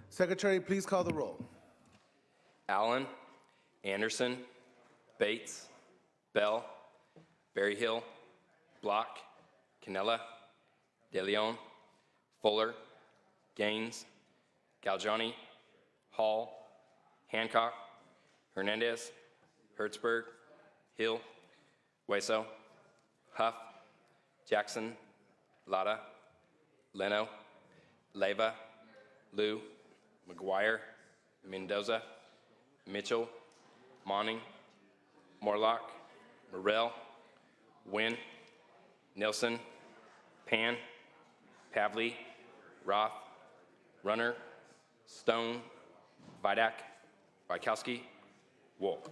Secretary, please call the roll. Allen, Anderson, Bates, Bell, Berryhill, Block, Canella, De Leon, Fuller, Gaines, Galgiani, Hall, Hancock, Hernandez, Hertzberg, Hill, Hueso, Huff, Jackson, Lada, Leno, Leyva, Liu, McGuire, Mendoza, Mitchell, Monning, Morlock, Morrell, Wynn, Nilsson, Pan, Pavley, Roth, Runner, Stone, Vidak, Wykowski, Wolf.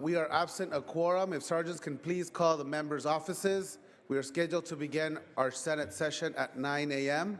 We are absent a quorum. If sergeants can please call the members' offices. We are scheduled to begin our Senate session at 9 a.m.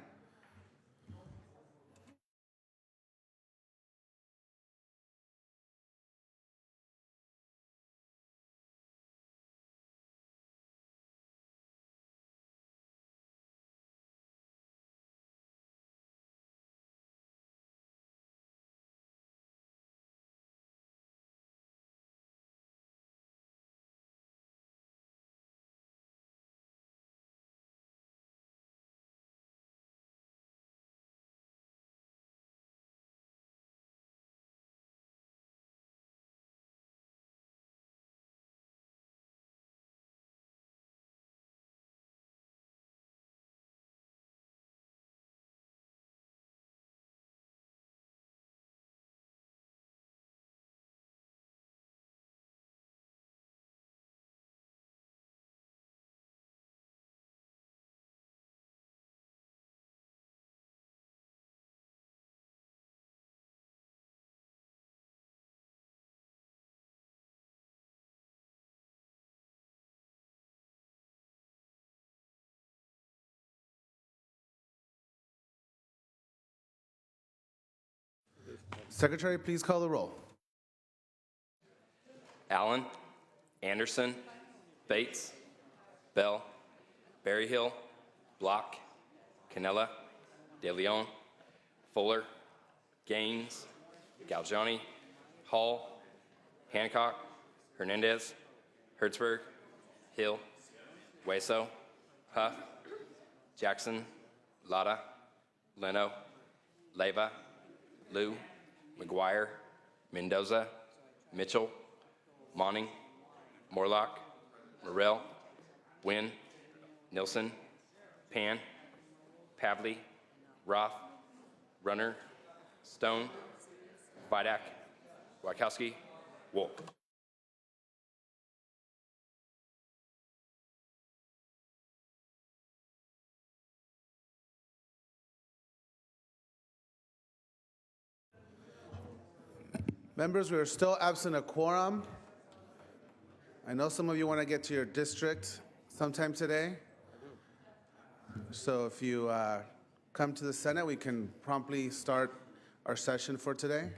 Secretary, please call the roll. Allen, Anderson, Bates, Bell, Berryhill, Block, Canella, De Leon, Fuller, Gaines, Galgiani, Hall, Hancock, Hernandez, Hertzberg, Hill, Hueso, Huff, Jackson, Lada, Leno, Leyva, Liu, McGuire, Mendoza, Mitchell, Monning, Morlock, Morrell, Wynn, Nilsson, Pan, Pavley, Roth, Runner, Stone, Vidak, Wykowski, Wolf. Members, we are still absent a quorum. I know some of you want to get to your district sometime today. So if you come to the Senate, we can promptly start our session for today.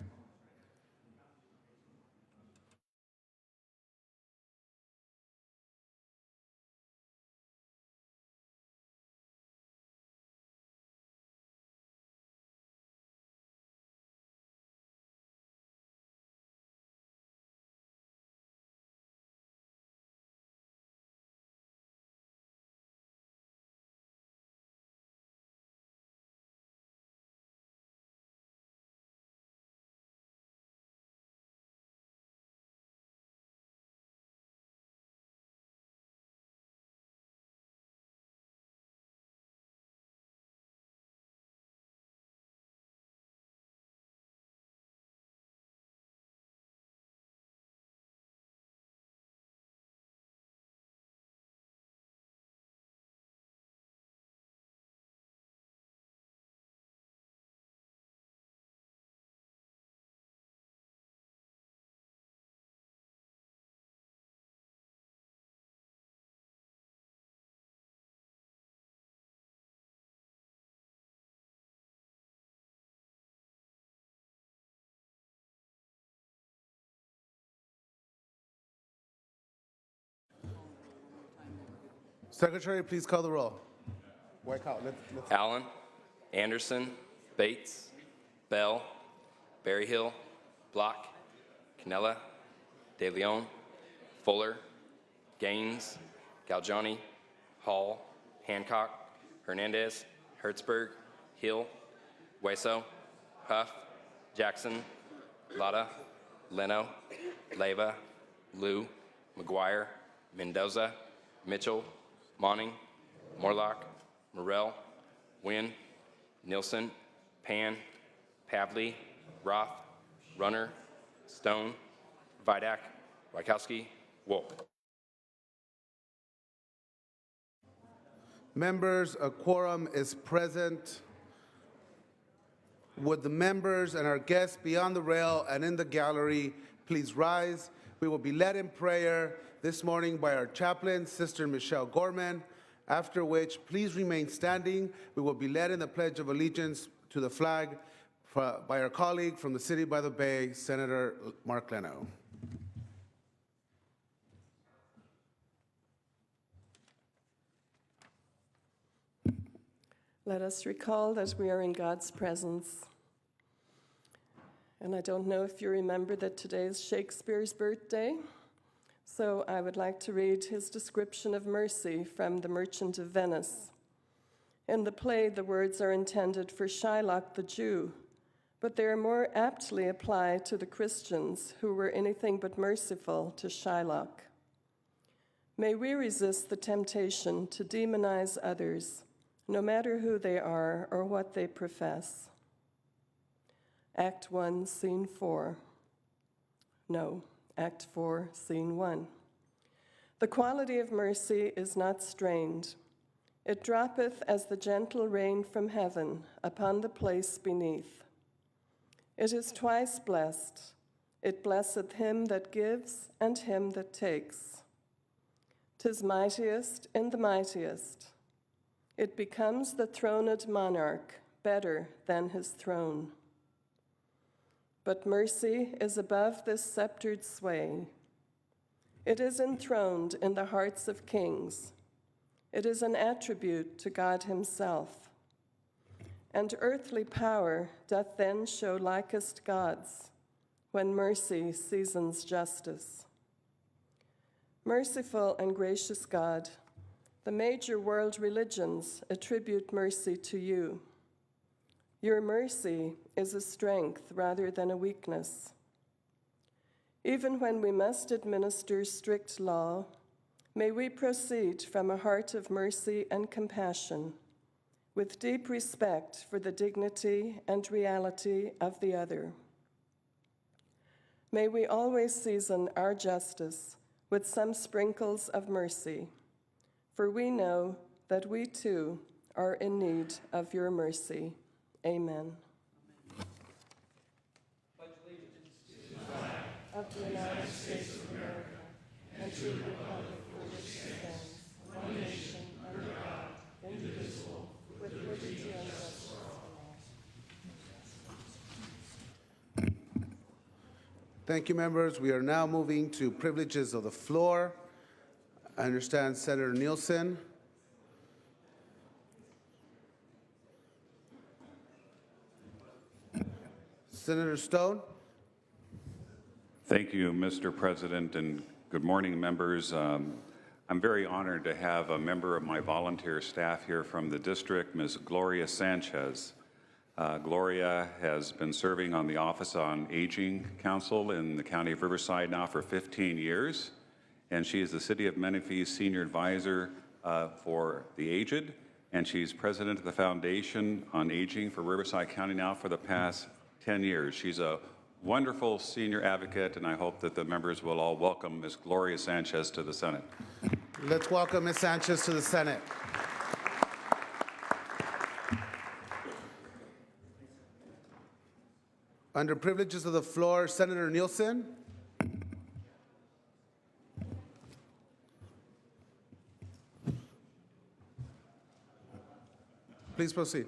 Secretary, please call the roll. White House. Let's Allen, Anderson, Bates, Bell, Berryhill, Block, Canella, De Leon, Fuller, Gaines, Galgiani, Hall, Hancock, Hernandez, Hertzberg, Hill, Hueso, Huff, Jackson, Lotta, Leno, Leyva, Liu, McGuire, Mendoza, Mitchell, Monning, Morlock, Morrell, Wynn, Nilsson, Pan, Pavley, Roth, Runner, Stone, Vidak, Wykowski, Wolk. Members, a quorum is present. Would the members and our guests beyond the rail and in the gallery please rise? We will be led in prayer this morning by our chaplain, Sister Michelle Gorman, after which please remain standing. We will be led in the Pledge of Allegiance to the flag by our colleague from the City by the Bay, Senator Mark Leno. Let us recall that we are in God's presence. And I don't know if you remember that today is Shakespeare's birthday, so I would like to read his description of mercy from The Merchant of Venice. In the play, the words are intended for Shylock the Jew, but they are more aptly applied to the Christians who were anything but merciful to Shylock. May we resist the temptation to demonize others, no matter who they are or what they profess. Act 1, Scene 4. No, Act 4, Scene 1. The quality of mercy is not strained. It droppeth as the gentle rain from heaven upon the place beneath. It is twice blessed. It blesseth him that gives and him that takes. 'Tis mightiest in the mightiest. It becomes the throned monarch better than his throne. But mercy is above this sceptered sway. It is enthroned in the hearts of kings. It is an attribute to God himself. And earthly power doth then show likest God's, when mercy seasons justice. Merciful and gracious God, the major world religions attribute mercy to you. Your mercy is a strength rather than a weakness. Even when we must administer strict law, may we proceed from a heart of mercy and compassion, with deep respect for the dignity and reality of the other. May we always season our justice with some sprinkles of mercy, for we know that we too are in need of your mercy. Amen. Pledge allegiance to the flag of the United States of America and to the republic for which it stands, one nation under God, indivisible, with liberty and justice for all. Thank you, members. We are now moving to privileges of the floor. I understand Senator Nielsen. Senator Stone. Thank you, Mr. President, and good morning, members. I'm very honored to have a member of my volunteer staff here from the district, Ms. Gloria Sanchez. Gloria has been serving on the Office on Aging Council in the County of Riverside now for 15 years, and she is the City of Menifee's Senior Advisor for the Aged, and she's President of the Foundation on Aging for Riverside County now for the past 10 years. She's a wonderful senior advocate, and I hope that the members will all welcome Ms. Gloria Sanchez to the Senate. Let's welcome Ms. Sanchez to the Senate. Under privileges of the floor, Senator Nielsen. Please proceed.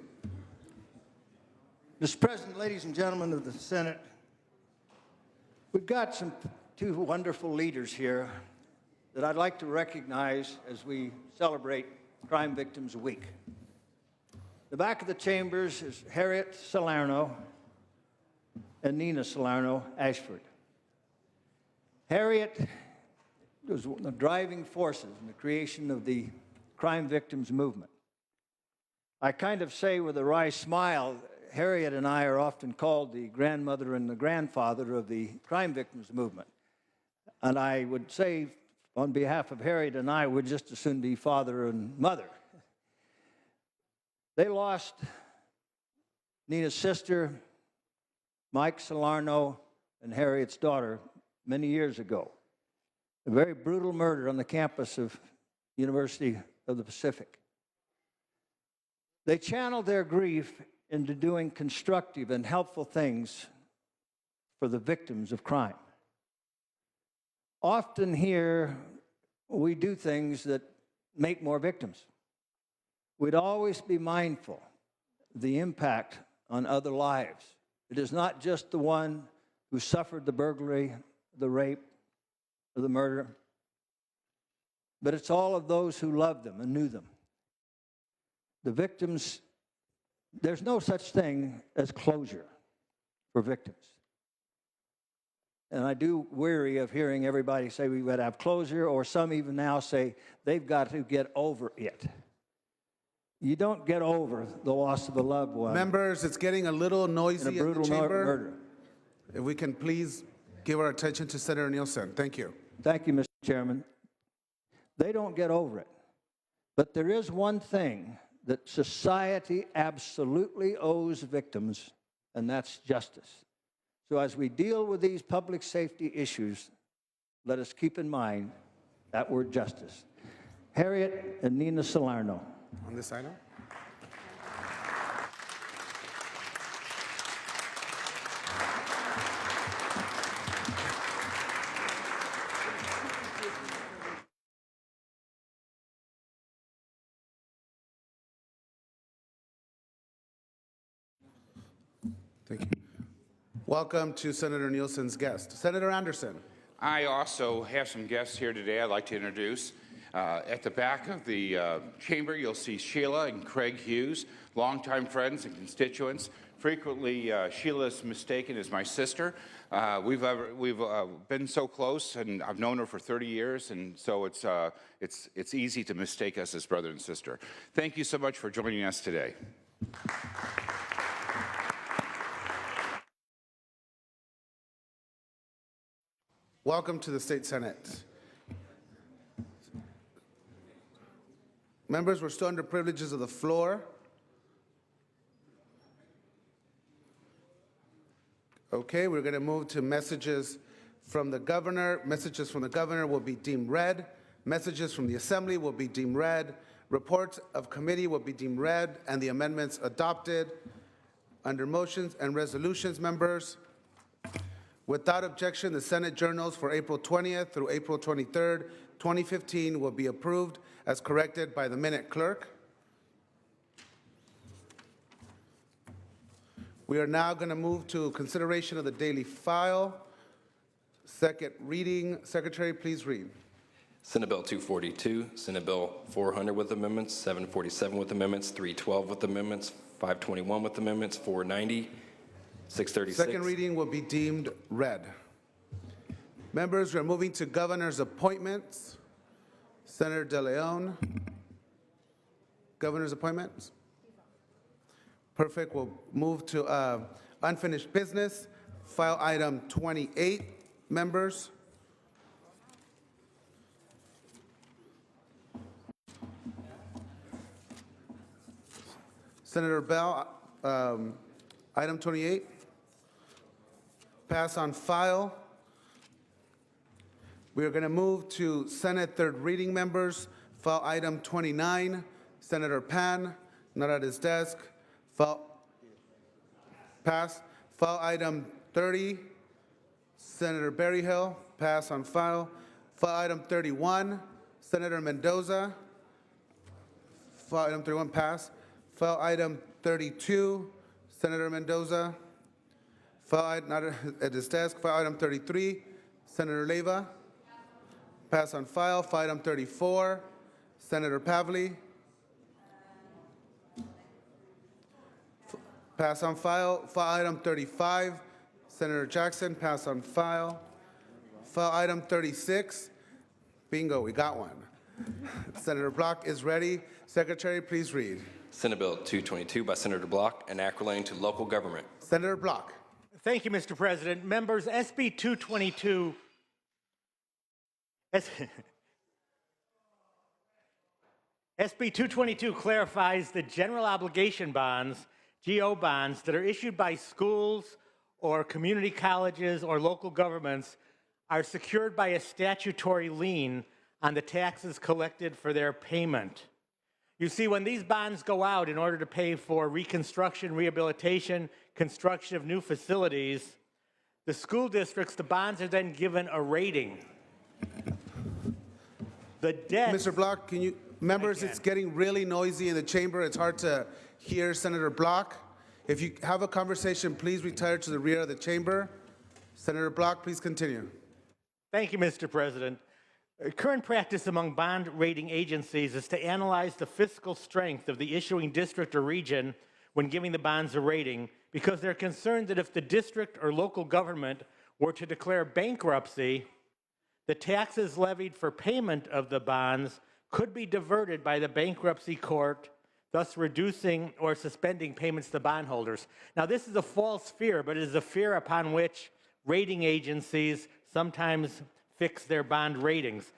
Mr. President, ladies and gentlemen of the Senate, we've got two wonderful leaders here that I'd like to recognize as we celebrate Crime Victims Week. The back of the chambers is Harriet Salerno and Nina Salerno Ashford. Harriet was one of the driving forces in the creation of the crime victims movement. I kind of say with a wry smile, Harriet and I are often called the grandmother and the grandfather of the crime victims movement. And I would say, on behalf of Harriet and I, would just as soon be father and mother. They lost Nina's sister, Mike Salerno, and Harriet's daughter many years ago. A very brutal murder on the campus of University of the Pacific. They channeled their grief into doing constructive and helpful things for the victims of crime. Often here, we do things that make more victims. We'd always be mindful of the impact on other lives. It is not just the one who suffered the burglary, the rape, or the murder, but it's all of those who loved them and knew them. The victims, there's no such thing as closure for victims. And I do weary of hearing everybody say we would have closure, or some even now say they've got to get over it. You don't get over the loss of a loved one. Members, it's getting a little noisy in the chamber. Murder. If we can please give our attention to Senator Nielsen. Thank you. Thank you, Mr. Chairman. They don't get over it. But there is one thing that society absolutely owes victims, and that's justice. So as we deal with these public safety issues, let us keep in mind that word justice. Harriet and Nina Salerno. On this item? Thank you. Welcome to Senator Nielsen's guest. Senator Anderson. I also have some guests here today I'd like to introduce. At the back of the chamber, you'll see Sheila and Craig Hughes, longtime friends and constituents. Frequently, Sheila's mistaken as my sister. We've been so close, and I've known her for 30 years, and so it's easy to mistake us as brother and sister. Thank you so much for joining us today. Welcome to the State Senate. Members, we're still under privileges of the floor. Okay, we're going to move to messages from the governor. Messages from the governor will be deemed read. Messages from the assembly will be deemed read. Reports of committee will be deemed read, and the amendments adopted. Under motions and resolutions, members, without objection, the Senate journals for April 20th through April 23rd, 2015 will be approved as corrected by the minute clerk. We are now going to move to consideration of the daily file. Second reading. Secretary, please read. Senate Bill 242, Senate Bill 400 with amendments, 747 with amendments, 312 with amendments, 521 with amendments, 490, 636. Second reading will be deemed read. Members, we're moving to governor's appointments. Senator De Leon. Governor's appointments. Perfect. We'll move to unfinished business. File item 28, members. Senator Bell, item 28. Pass on file. We are going to move to Senate third reading, members. File item 29. Senator Pan, not at his desk. Pass. File item 30. Senator Berryhill, pass on file. File item 31. Senator Mendoza. File item 31, pass. File item 32. Senator Mendoza. File item, not at his desk. File item 33. Senator Leyva. Pass on file. File item 34. Senator Pavley. Pass on file. File item 35, Senator Jackson, pass on file. File item 36, bingo, we got one. Senator Block is ready. Secretary, please read. Senate Bill 222 by Senator Block, an act relating to local government. Senator Block. Thank you, Mr. President. Members, SB 222 SB 222 clarifies the general obligation bonds, GO bonds, that are issued by schools or community colleges or local governments are secured by a statutory lien on the taxes collected for their payment. You see, when these bonds go out in order to pay for reconstruction, rehabilitation, construction of new facilities, the school districts, the bonds are then given a rating. The debt... Mr. Block, can you, members, it's getting really noisy in the chamber. It's hard to hear Senator Block. If you have a conversation, please retire to the rear of the chamber. Senator Block, please continue. Thank you, Mr. President. Current practice among bond rating agencies is to analyze the fiscal strength of the issuing district or region when giving the bonds a rating, because they're concerned that if the district or local government were to declare bankruptcy, the taxes levied for payment of the bonds could be diverted by the bankruptcy court, thus reducing or suspending payments to bondholders. Now, this is a false fear, but it is a fear upon which rating agencies sometimes fix their bond ratings.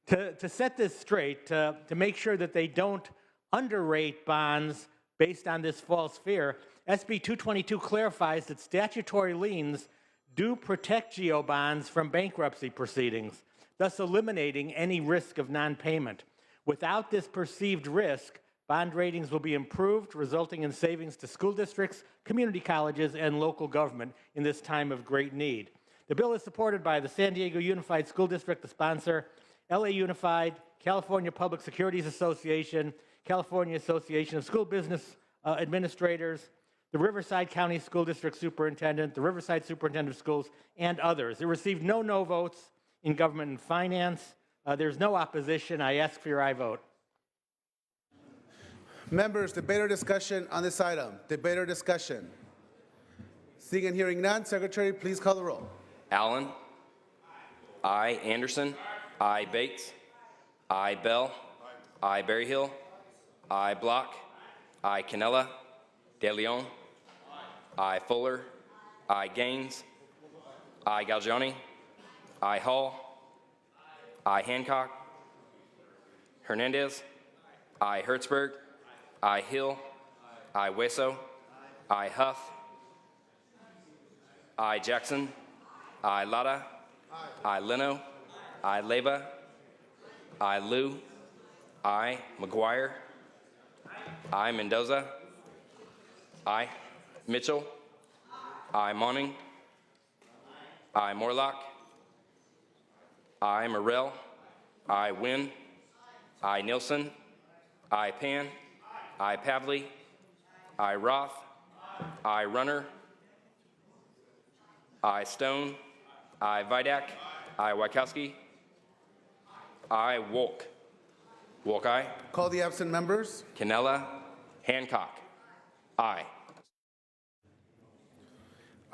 To set this straight, to make sure that they don't underrate bonds based on this false fear, SB 222 clarifies that statutory liens do protect GO bonds from bankruptcy proceedings, thus eliminating any risk of non-payment. Without this perceived risk, bond ratings will be improved, resulting in savings to school districts, community colleges, and local government in this time of great need. The bill is supported by the San Diego Unified School District, the sponsor, LA Unified, California Public Securities Association, California Association of School Business Administrators, the Riverside County School District Superintendent, the Riverside Superintendent of Schools, and others. It received no votes in Government and Finance. There's no opposition. I ask for your aye vote. Members, debate or discussion on this item? Debate or discussion? Seeing and hearing none, Secretary, please call the roll. Allen. Aye. Anderson. Aye. Bates. Aye. Bell. Aye. Berryhill. Aye. Block. Aye. Canella. De Leon. Aye. Fuller. Aye. Gaines. Aye. Galgiani. Aye. Hall. Aye. Hancock. Hernandez. Aye. Hertzberg. Aye. Hill. Aye. Hueso. Aye. Huff. Aye. Jackson. Aye. Lada. Aye. Leno. Aye. Leyva. Aye. Liu. Aye. McGuire. Aye. Mendoza. Aye. Mitchell. Aye. Monning. Aye. Morlock. Aye. Morrell. Aye. Wynn. Aye. Nielsen. Aye. Pan. Aye. Pavley. Aye. Roth. Aye. Runner. Aye. Stone. Aye. Vidak. Aye. Wachowski. Aye. Wolk. Wolk, aye. Call the absent members. Canella. Hancock. Aye.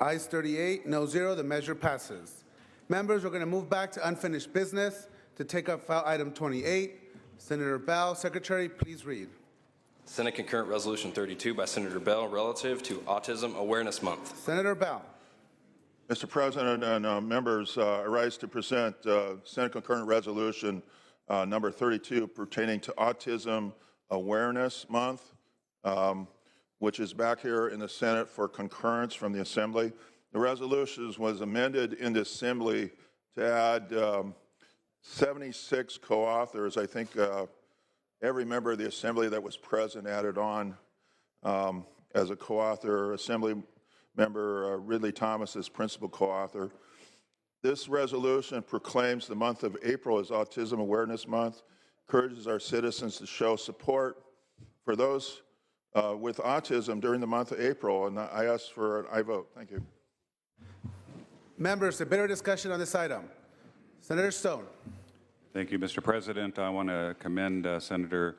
Ayes 38, no 0, the measure passes. Members, we're going to move back to unfinished business to take up file item 28. Senator Bell, Secretary, please read. Senate Concurrent Resolution 32 by Senator Bell relative to Autism Awareness Month. Senator Bell. Mr. President and members, I rise to present Senate Concurrent Resolution number 32 pertaining to Autism Awareness Month, which is back here in the Senate for concurrence from the Assembly. The resolution was amended in the Assembly to add 76 co-authors. I think every member of the Assembly that was present added on as a co-author. Assembly member Ridley Thomas is principal co-author. This resolution proclaims the month of April as Autism Awareness Month, encourages our citizens to show support for those with autism during the month of April, and I ask for an aye vote. Thank you. Members, a better discussion on this item. Senator Stone. Thank you, Mr. President. I want to commend Senator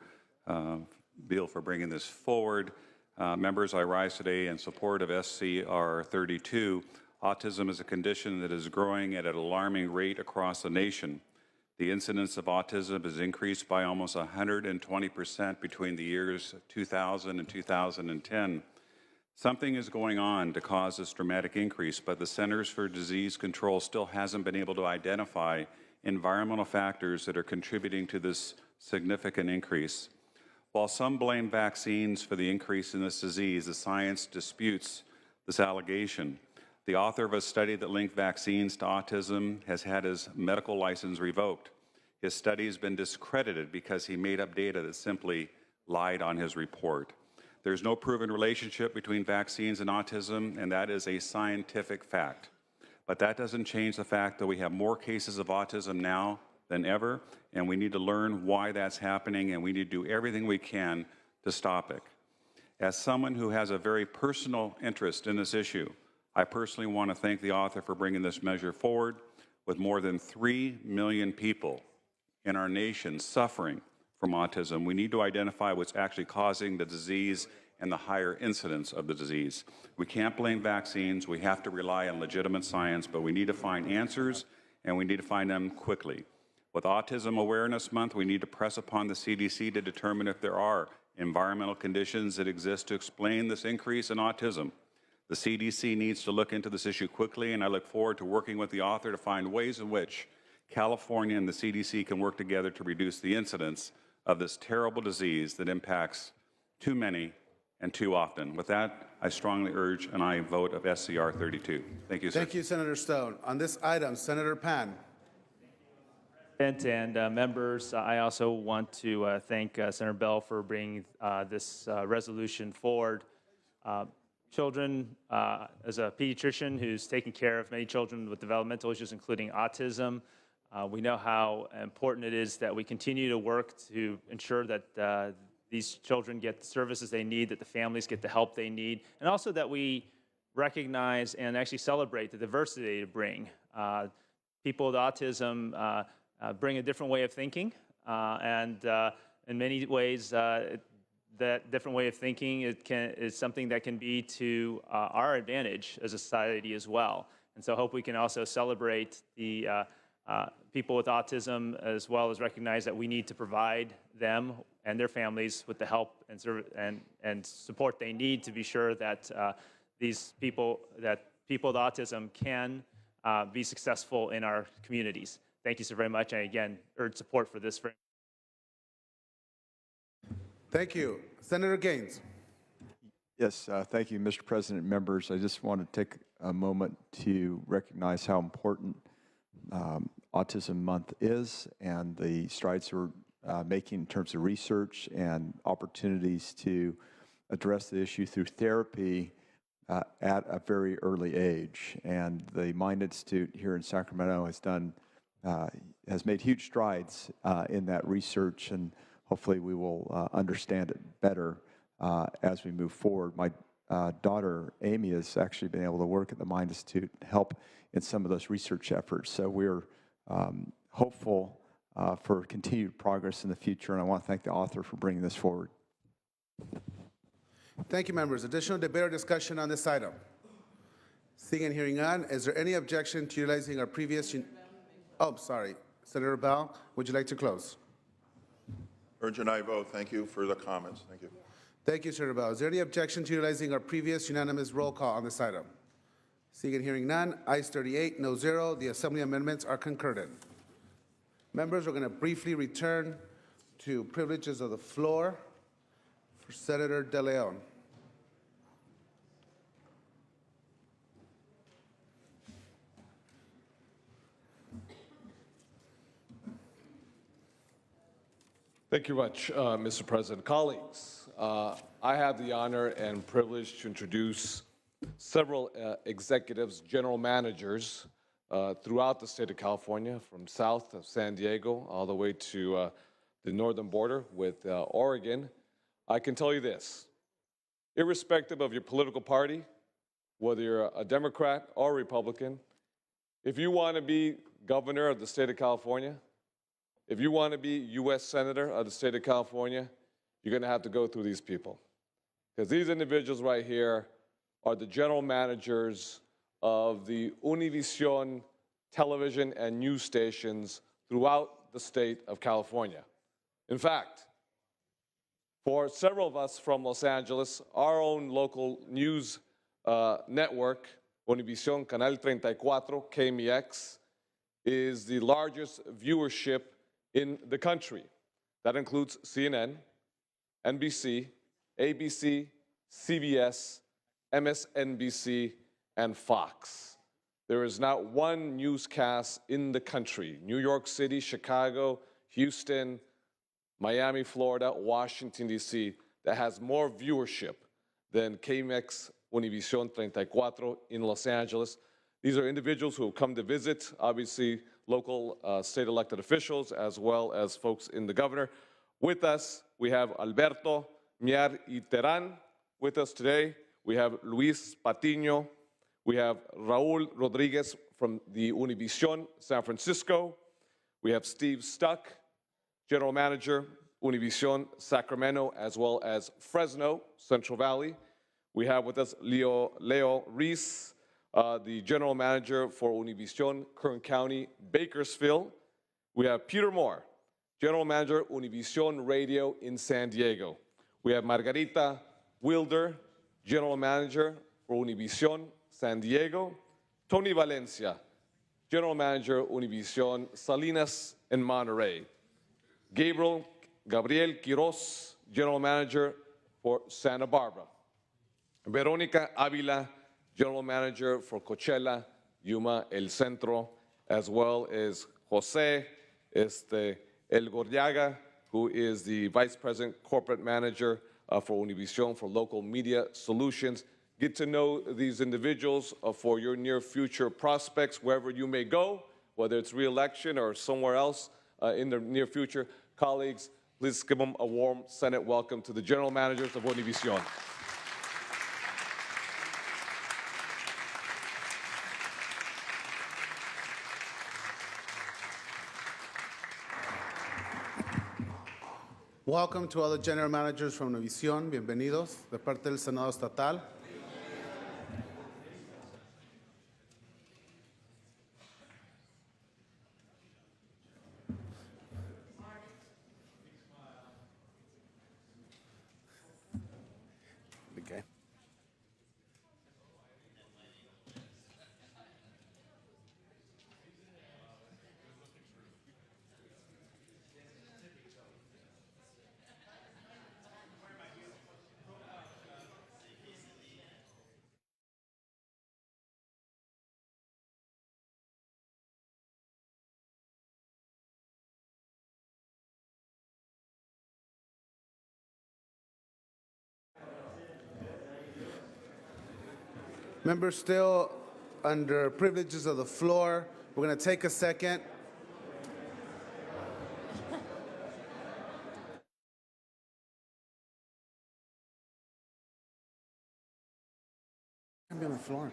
Beal for bringing this forward. Members, I rise today in support of SCR 32. Autism is a condition that is growing at an alarming rate across the nation. The incidence of autism has increased by almost 120% between the years 2000 and 2010. Something is going on to cause this dramatic increase, but the Centers for Disease Control still hasn't been able to identify environmental factors that are contributing to this significant increase. While some blame vaccines for the increase in this disease, the science disputes this allegation. The author of a study that linked vaccines to autism has had his medical license revoked. His study has been discredited because he made up data that simply lied on his report. There's no proven relationship between vaccines and autism, and that is a scientific fact. But that doesn't change the fact that we have more cases of autism now than ever, and we need to learn why that's happening, and we need to do everything we can to stop it. As someone who has a very personal interest in this issue, I personally want to thank the author for bringing this measure forward. With more than 3 million people in our nation suffering from autism, we need to identify what's actually causing the disease and the higher incidence of the disease. We can't blame vaccines. We have to rely on legitimate science, but we need to find answers, and we need to find them quickly. With Autism Awareness Month, we need to press upon the CDC to determine if there are environmental conditions that exist to explain this increase in autism. The CDC needs to look into this issue quickly, and I look forward to working with the author to find ways in which California and the CDC can work together to reduce the incidence of this terrible disease that impacts too many and too often. With that, I strongly urge an aye vote of SCR 32. Thank you, sir. Thank you, Senator Stone. On this item, Senator Pan. And members, I also want to thank Senator Bell for bringing this resolution forward. Children, as a pediatrician who's taken care of many children with developmental issues, including autism, we know how important it is that we continue to work to ensure that these children get the services they need, that the families get the help they need, and also that we recognize and actually celebrate the diversity they bring. People with autism bring a different way of thinking, and in many ways, that different way of thinking is something that can be to our advantage as a society as well. And so I hope we can also celebrate the people with autism, as well as recognize that we need to provide them and their families with the help and support they need to be sure that people with autism can be successful in our communities. Thank you so very much, and again, urge support for this. Thank you. Senator Gaines. Yes, thank you, Mr. President, members. I just want to take a moment to recognize how important Autism Month is and the strides we're making in terms of research and opportunities to address the issue through therapy at a very early age. And the Mind Institute here in Sacramento has made huge strides in that research, and hopefully we will understand it better as we move forward. My daughter, Amy, has actually been able to work at the Mind Institute and help in some of those research efforts. So we're hopeful for continued progress in the future, and I want to thank the author for bringing this forward. Thank you, members. Additional debate or discussion on this item? Seeing and hearing none, is there any objection to utilizing our previous... Oh, sorry. Senator Bell, would you like to close? Urge an aye vote. Thank you for the comments. Thank you. Thank you, Senator Bell. Is there any objection to utilizing our previous unanimous roll call on this item? Seeing and hearing none, ayes 38, no 0. The Assembly amendments are concurred. Members, we're going to briefly return to privileges of the floor for Senator De Leon. Thank you much, Mr. President. Colleagues, I have the honor and privilege to introduce several executives, general managers throughout the state of California, from south of San Diego all the way to the northern border with Oregon. I can tell you this, irrespective of your political party, whether you're a Democrat or Republican, if you want to be governor of the state of California, if you want to be U.S. Senator of the state of California, you're going to have to go through these people. because these individuals right here are the general managers of the Univision television and news stations throughout the state of California. In fact, for several of us from Los Angeles, our own local news network, Univision Canal 34, KMEX, is the largest viewership in the country. That includes CNN, NBC, ABC, CBS, MSNBC, and Fox. There is not one newscast in the country, New York City, Chicago, Houston, Miami, Florida, Washington, D.C., that has more viewership than KMEX Univision 34 in Los Angeles. These are individuals who have come to visit, obviously, local state elected officials, as well as folks in the governor. With us, we have Alberto Mier y Terán with us today. We have Luis Patiño. We have Raul Rodriguez from the Univision San Francisco. We have Steve Stuck, General Manager, Univision Sacramento, as well as Fresno, Central Valley. We have with us Leo Reese, the General Manager for Univision Kern County, Bakersfield. We have Peter Moore, General Manager, Univision Radio in San Diego. We have Margarita Wilder, General Manager for Univision San Diego. Tony Valencia, General Manager, Univision Salinas in Monterey. Gabriel Quiroz, General Manager for Santa Barbara. Veronica Avila, General Manager for Coachella, Yuma, El Centro, as well as Jose El Gordiaga, who is the Vice President Corporate Manager for Univision for Local Media Solutions. Get to know these individuals for your near future prospects, wherever you may go, whether it's re-election or somewhere else in the near future. Colleagues, please give them a warm Senate welcome to the General Managers of Univision. Welcome to all the general managers from Univision. Bienvenidos de parte del Senado Estatal. Okay. Members still under privileges of the floor. We're going to take a second. I'm on the floor.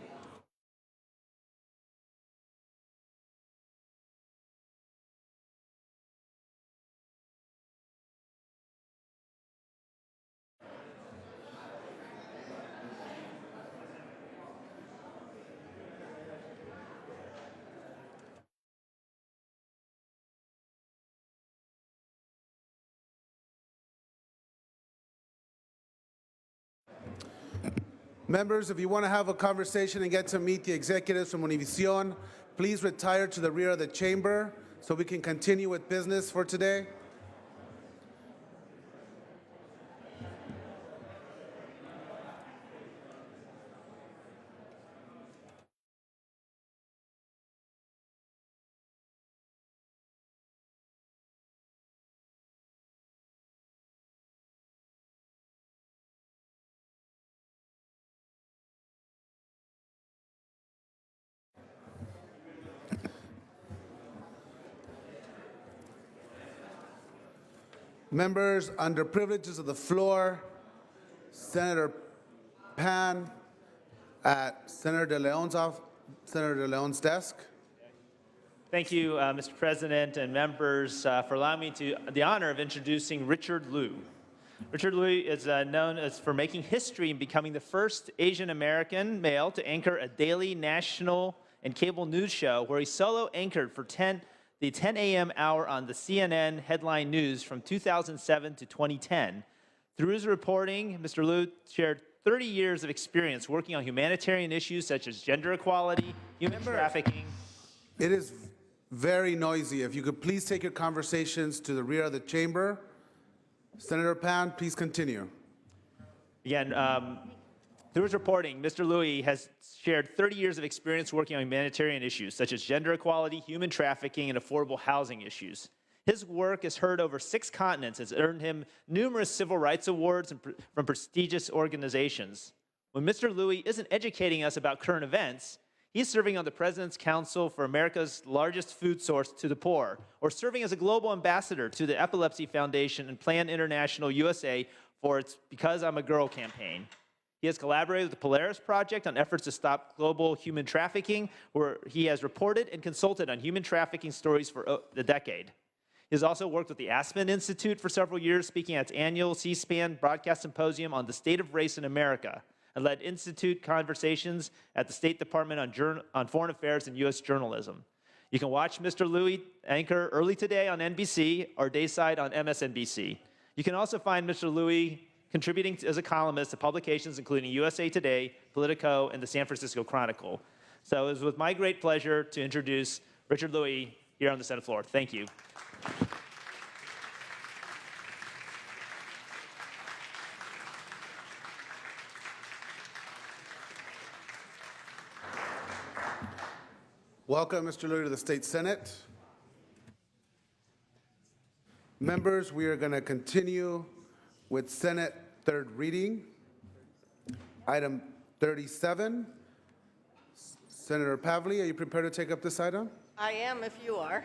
Members, if you want to have a conversation and get to meet the executives from Univision, please retire to the rear of the chamber so we can continue with business for today. Members under privileges of the floor, Senator Pan at Senator De Leon's desk. Thank you, Mr. President and members, for allowing me the honor of introducing Richard Liu. Richard Louis is known as for making history and becoming the first Asian American male to anchor a daily national and cable news show where he solo anchored for the 10 a.m. hour on the CNN headline news from 2007 to 2010. Through his reporting, Mr. Liu shared 30 years of experience working on humanitarian issues such as gender equality, human trafficking. It is very noisy. If you could please take your conversations to the rear of the chamber. Senator Pan, please continue. Again, through his reporting, Mr. Louis has shared 30 years of experience working on humanitarian issues such as gender equality, human trafficking, and affordable housing issues. His work is heard over 6 continents and has earned him numerous civil rights awards from prestigious organizations. When Mr. Louis isn't educating us about current events, he's serving on the President's Council for America's largest food source to the poor, or serving as a global ambassador to the Epilepsy Foundation and Plan International USA for its Because I'm a Girl campaign. He has collaborated with the Polaris Project on efforts to stop global human trafficking, where he has reported and consulted on human trafficking stories for the decade. He has also worked with the Aspen Institute for several years, speaking at its annual C-SPAN broadcast symposium on the state of race in America, and led Institute conversations at the State Department on Foreign Affairs and U.S. journalism. You can watch Mr. Louis anchor early today on NBC or dayside on MSNBC. You can also find Mr. Louis contributing as a columnist to publications including USA Today, Politico, and the San Francisco Chronicle. So it is with my great pleasure to introduce Richard Louis here on the Senate floor. Thank you. Welcome, Mr. Louis, to the State Senate. Members, we are going to continue with Senate third reading. Item 37. Senator Pavley, are you prepared to take up this item? I am, if you are.